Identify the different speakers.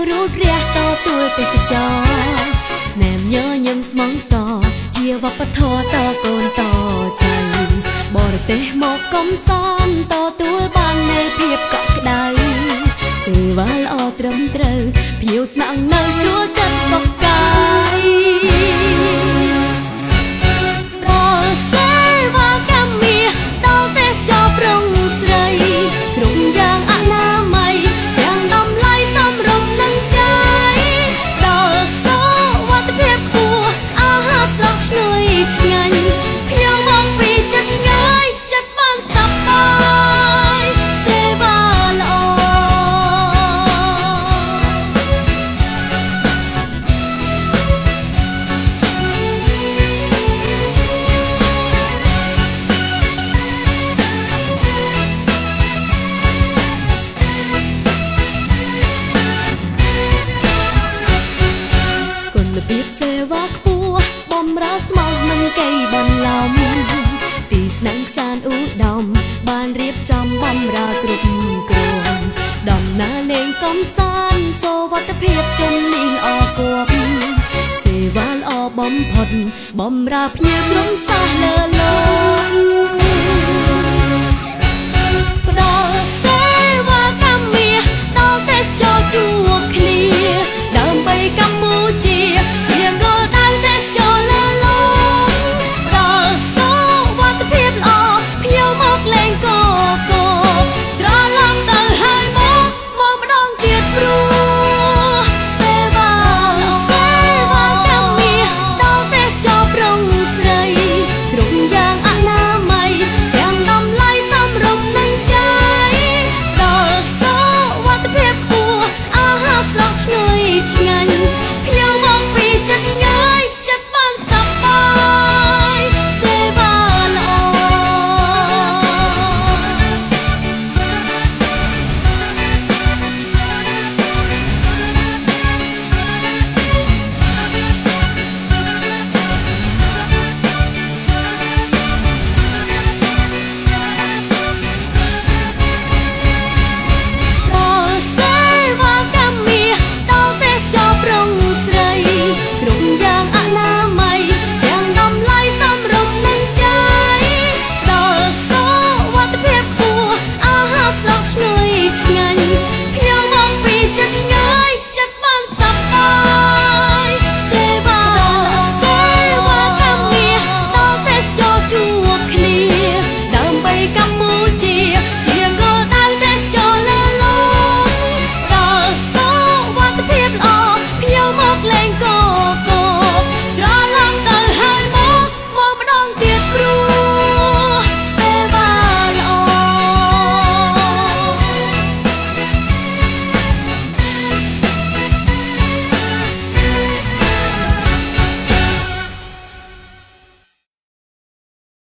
Speaker 1: រូតរះតទួលទេសចរស្នេហ៍ញញឹមស្មងសជាវប្បធម៌តកូនតចៃបរទេសមកកំសាន្តតទួលបាននៅភាពកក់ក្ដៅសេវាល្អត្រឹមត្រូវភ្ញៀវស្នាក់នៅស្រួលចិត្តសុខកាយដល់សេវាកម្មមាសដល់ទេសចរព្រំស្រីគ្រប់យ៉ាងអនាម័យទាំងតម្លៃសមរម្យនឹងใจដល់សុវត្ថិភាពខ្ពស់អាហារស្រស់ឈ្ងុយឆ្ងាញ់ភ្ញៀវមកពីចិត្តឆ្ងាយចិត្តបានសប្បាយសេវាល្អរបៀបសេវាខ្ពស់បំរើស្មោះមិនកៃបន្លំទីស្នាក់ខ្សានឧត្តមបានរៀបចំបំរើគ្រប់គ្រងដំណើរលេងកំសាន្តសុវត្ថិភាពជំនាញអគប់សេវាល្អបំផុតបំរើភ្ញៀវក្រុមសាសលើលោកផ្ដល់សេវាកម្មមាសដល់ទេសចរជួបគ្នាដើម្បីកម្ម